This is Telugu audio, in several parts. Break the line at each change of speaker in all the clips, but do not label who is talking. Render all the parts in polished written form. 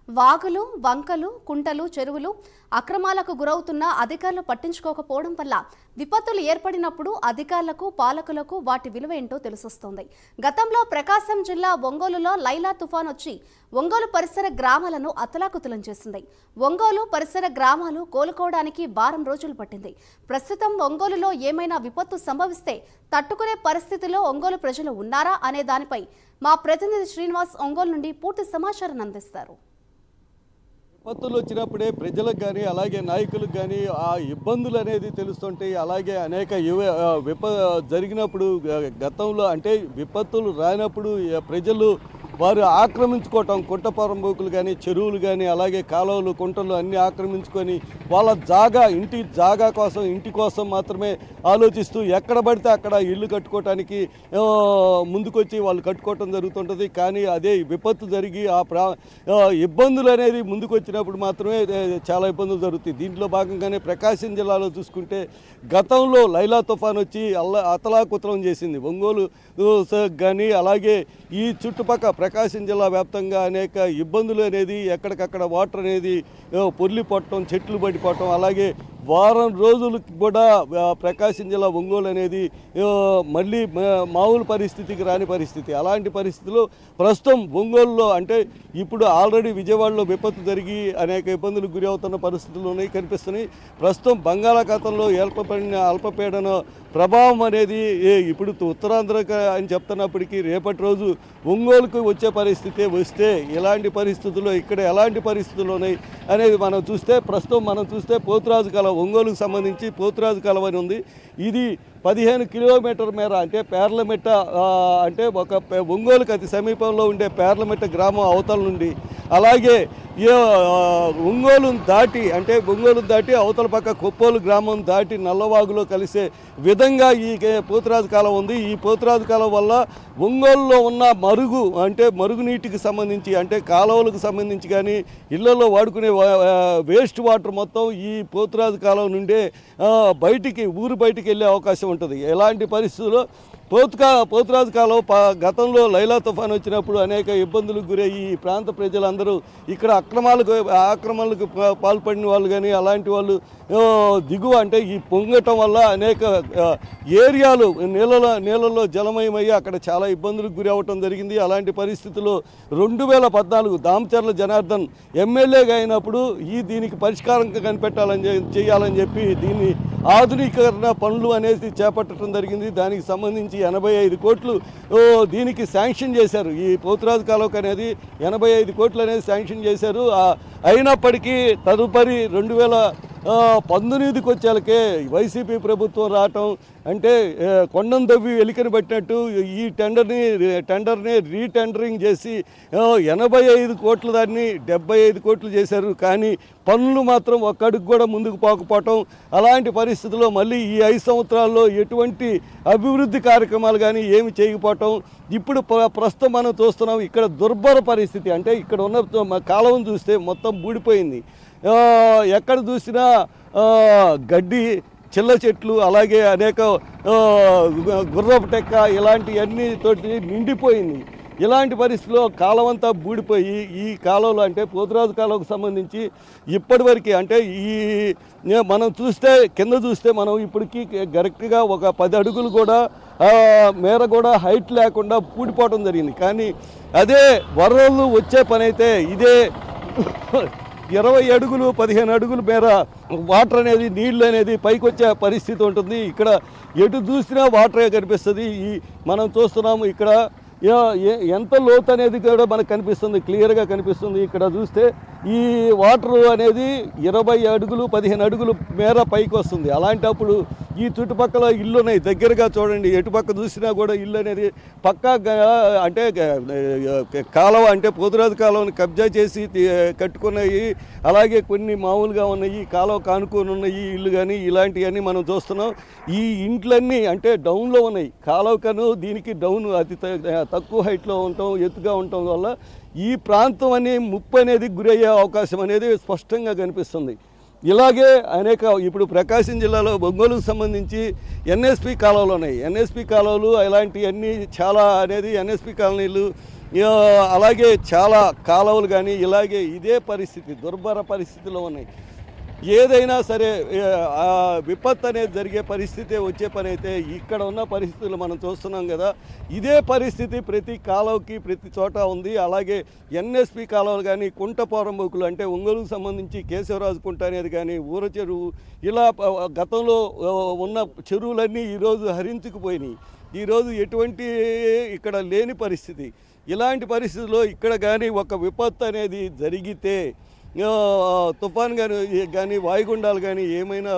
వాగులు, వంకలు, కుంటలు, చెరువులు అక్రమాలకు గురవుతున్న అధికారులు పట్టించుకోకపోవడం వల్ల విపత్తులు ఏర్పడినప్పుడు అధికారులకు, పాలకులకు వాటి విలువ ఏంటో తెలిసొస్తోంది. గతంలో ప్రకాశం జిల్లా ఒంగోలులో లైలా తుఫాన్ వచ్చి ఒంగోలు పరిసర గ్రామాలను అతలాకుతలం చేసింది. ఒంగోలు పరిసర గ్రామాలు కోలుకోవడానికి వారం రోజులు పట్టింది. ప్రస్తుతం ఒంగోలులో ఏమైనా విపత్తు సంభవిస్తే తట్టుకునే పరిస్థితిలో ఒంగోలు ప్రజలు ఉన్నారా అనే దానిపై మా ప్రతినిధి శ్రీనివాస్ ఒంగోలు నుండి పూర్తి సమాచారం అందిస్తారు.
విపత్తులు వచ్చినప్పుడే ప్రజలకు కానీ అలాగే నాయకులకు కానీ ఆ ఇబ్బందులు అనేది తెలుస్తుంటాయి. అలాగే అనేక జరిగినప్పుడు గతంలో అంటే విపత్తులు రానప్పుడు ప్రజలు వారు ఆక్రమించుకోవటం, కుంటపరంబోకులు కానీ, చెరువులు కానీ, అలాగే కాలువలు, కుంటలు అన్నీ ఆక్రమించుకొని వాళ్ళ ఇంటి కోసం మాత్రమే ఆలోచిస్తూ ఎక్కడ పడితే అక్కడ ఇల్లు కట్టుకోవటానికి ముందుకొచ్చి వాళ్ళు కట్టుకోవటం జరుగుతుంటుంది. కానీ అదే విపత్తు జరిగి ఇబ్బందులు అనేది ముందుకు వచ్చినప్పుడు మాత్రమే చాలా ఇబ్బందులు జరుగుతాయి. దీంట్లో భాగంగానే ప్రకాశం జిల్లాలో చూసుకుంటే గతంలో లైలా తుఫాన్ వచ్చి అతలాకుతలం చేసింది. ఒంగోలు కానీ అలాగే ఈ చుట్టుపక్కల ప్రకాశం జిల్లా వ్యాప్తంగా అనేక ఇబ్బందులు అనేది ఎక్కడికక్కడ వాటర్ అనేది పొర్లిపోవటం, చెట్లు పడిపోవటం, అలాగే వారం రోజులకి కూడా ప్రకాశం జిల్లా ఒంగోలు అనేది మళ్ళీ మామూలు పరిస్థితికి రాని పరిస్థితి. అలాంటి పరిస్థితుల్లో ప్రస్తుతం ఒంగోలులో అంటే ఇప్పుడు ఆల్రెడీ విజయవాడలో విపత్తు జరిగి అనేక ఇబ్బందులకు గురి అవుతున్న పరిస్థితులు కనిపిస్తున్నాయి. ప్రస్తుతం బంగాళాఖాతంలో ఏర్పడిన అల్పపీడన ప్రభావం అనేది ఇప్పుడు ఉత్తరాంధ్ర అని చెప్తున్నప్పటికీ రేపటి రోజు ఒంగోలుకు వచ్చే పరిస్థితి వస్తే ఇలాంటి పరిస్థితుల్లో ఇక్కడ ఎలాంటి పరిస్థితులు ఉన్నాయి అనేది మనం చూస్తే పోతురాజు కాలువ, ఒంగోలుకు సంబంధించి పోతురాజు కాలువ అని ఉంది. ఇది 15 కిలోమీటర్ మేర అంటే పేర్లమెట్ట అంటే ఒంగోలుకు అతి సమీపంలో ఉండే పేర్లమెట్ట గ్రామం అవతల నుండి అలాగే ఒంగోలు దాటి అవతల పక్క కొప్పోలు గ్రామం దాటి నల్లవాగులో కలిసే విధంగా ఈ పోతురాజు కాలువ ఉంది. ఈ పోతురాజు కాలువ వల్ల ఒంగోలులో ఉన్న మరుగునీటికి సంబంధించి అంటే కాలువలకు సంబంధించి కానీ ఇళ్లలో వాడుకునే వేస్ట్ వాటర్ మొత్తం ఈ పోతురాజు కాలువ నుండే ఊరు బయటికి వెళ్ళే అవకాశం ఉంటుంది. ఎలాంటి పరిస్థితుల్లో పోతురాజు కాలువ గతంలో లైలా తుఫాన్ వచ్చినప్పుడు అనేక ఇబ్బందులకు గురయ్యి ఈ ప్రాంత ప్రజలందరూ ఇక్కడ ఆక్రమణలకు పాల్పడిన వాళ్ళు కానీ అలాంటి వాళ్ళు దిగువ అంటే ఈ పొంగటం వల్ల అనేక ఏరియాలు నీళ్ళలో జలమయమయ్యి అక్కడ చాలా ఇబ్బందులకు గురి అవ్వటం జరిగింది. అలాంటి పరిస్థితుల్లో 2014 దామచర్ల జనార్దన్ ఎమ్మెల్యేగా అయినప్పుడు దీనికి పరిష్కారం చేయాలని చెప్పి దీన్ని ఆధునీకరణ పనులు అనేది చేపట్టడం జరిగింది. దానికి సంబంధించి 85 కోట్లు దీనికి శాంక్షన్ చేశారు. ఈ పోతురాజు కాలువకు అనేది 85 కోట్లు అనేది శాంక్షన్ చేశారు. అయినప్పటికీ తదుపరి 2019కి వచ్చేలకే వైసీపీ ప్రభుత్వం రావటం అంటే కొండం తవ్వి ఎలికని పట్టినట్టు ఈ టెండర్ని రీటెండరింగ్ చేసి 85 కోట్ల దాన్ని 75 కోట్లు చేశారు. కానీ పనులు మాత్రం ఒక్కడికి కూడా ముందుకు పోకపోవటం, అలాంటి పరిస్థితుల్లో మళ్ళీ ఈ 5 సంవత్సరాల్లో ఎటువంటి అభివృద్ధి కార్యక్రమాలు కానీ ఏమి చేయకపోవటం. ఇప్పుడు ప్రస్తుతం మనం చూస్తున్నాం ఇక్కడ దుర్భర పరిస్థితి. అంటే ఇక్కడ ఉన్న కాలువను చూస్తే మొత్తం బూడిపోయింది. ఎక్కడ చూసినా గడ్డి, చిల్ల చెట్లు, అలాగే అనేక గుర్రపు టెక్క ఇలాంటివన్నీ తోటి నిండిపోయింది. ఇలాంటి పరిస్థితుల్లో కాలం అంతా బూడిపోయి ఈ కాలంలో అంటే పోతురాజు కాలంకు సంబంధించి ఇప్పటివరకు అంటే మనం కింద చూస్తే మనం ఇప్పటికీ కరెక్ట్గా ఒక 10 అడుగులు కూడా మేర కూడా హైట్ లేకుండా పూడిపోవడం జరిగింది. కానీ అదే వరదలు వచ్చే పని అయితే ఇదే 20 అడుగులు 15 అడుగుల మేర వాటర్ అనేది నీళ్ళు అనేది పైకి వచ్చే పరిస్థితి ఉంటుంది. ఇక్కడ ఎటు చూసినా వాటరే కనిపిస్తుంది. మనం చూస్తున్నాము ఇక్కడ ఎంత లోతు అనేది కూడా మనకు కనిపిస్తుంది, క్లియర్గా కనిపిస్తుంది. ఇక్కడ చూస్తే ఈ వాటర్ అనేది 20 అడుగులు 15 అడుగులు మేర పైకి వస్తుంది. అలాంటప్పుడు ఈ చుట్టుపక్కల ఇల్లు ఉన్నాయి, దగ్గరగా చూడండి, ఎటుపక్క చూసినా కూడా ఇల్లు అనేది పక్కా అంటే కాలువ అంటే పోతురాజు కాలువని కబ్జా చేసి కట్టుకున్నాయి. అలాగే కొన్ని మామూలుగా ఉన్నాయి, కాలువ కానుకొని ఉన్నాయి ఇల్లు కానీ ఇలాంటివన్నీ మనం చూస్తున్నాం. ఈ ఇంట్లన్నీ అంటే డౌన్లో ఉన్నాయి. కాలువకను దీనికి డౌన్ అతి తక్కువ హైట్లో ఉండటం, ఎత్తుగా ఉండటం వల్ల ఈ ప్రాంతం ముప్పు అనేది గురయ్యే అవకాశం అనేది స్పష్టంగా కనిపిస్తుంది. ఇలాగే ఇప్పుడు ప్రకాశం జిల్లాలో ఒంగోలుకు సంబంధించి ఎన్ఎస్పి కాలువలు ఉన్నాయి. ఎన్ఎస్పి కాలువలు ఇలాంటివన్నీ చాలా అనేది ఎన్ఎస్పి కాలనీలు అలాగే చాలా కాలువలు కానీ ఇలాగే ఇదే పరిస్థితి దుర్భర పరిస్థితిలో ఉన్నాయి. ఏదైనా సరే విపత్తు అనేది జరిగే పరిస్థితి వచ్చే పని అయితే ఇక్కడ ఉన్న పరిస్థితులు మనం చూస్తున్నాం కదా. ఇదే పరిస్థితి ప్రతి కాలువకి ప్రతి చోట ఉంది. అలాగే ఎన్ఎస్పి కాలువలు కానీ కుంట పోరంబోకులు అంటే ఒంగోలుకు సంబంధించి కేశవరాజు కుంట అనేది కానీ ఊర చెరువు ఇలా గతంలో ఉన్న చెరువులన్నీ ఈరోజు హరించుకుపోయినాయి. ఈరోజు ఎటువంటి ఇక్కడ లేని పరిస్థితి. ఇలాంటి పరిస్థితుల్లో ఇక్కడ కానీ ఒక విపత్తు అనేది జరిగితే తుఫాన్ కానీ వాయుగుండాలు కానీ ఏమైనా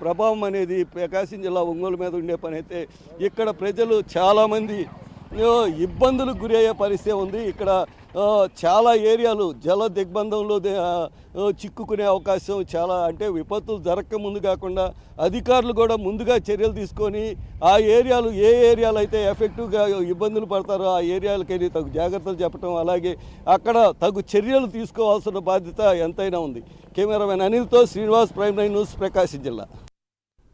ప్రభావం అనేది ప్రకాశం జిల్లా ఒంగోలు మీద ఉండే పని అయితే ఇక్కడ ప్రజలు చాలామంది ఇబ్బందులకు గురయ్యే పరిస్థితి ఉంది. ఇక్కడ చాలా ఏరియాలు జల దిగ్బంధంలో చిక్కుకునే అవకాశం చాలా, అంటే విపత్తులు జరగక ముందు కాకుండా అధికారులు కూడా ముందుగా చర్యలు తీసుకొని ఆ ఏరియాలు ఏ ఏరియాలు అయితే ఎఫెక్టివ్గా ఇబ్బందులు పడతారో ఆ ఏరియాలకైనా తగు జాగ్రత్తలు చెప్పడం, అలాగే అక్కడ తగు చర్యలు తీసుకోవాల్సిన బాధ్యత ఎంతైనా ఉంది. కెమెరామెన్ అనిల్తో శ్రీనివాస్, ప్రైమ్9 న్యూస్, ప్రకాశం జిల్లా.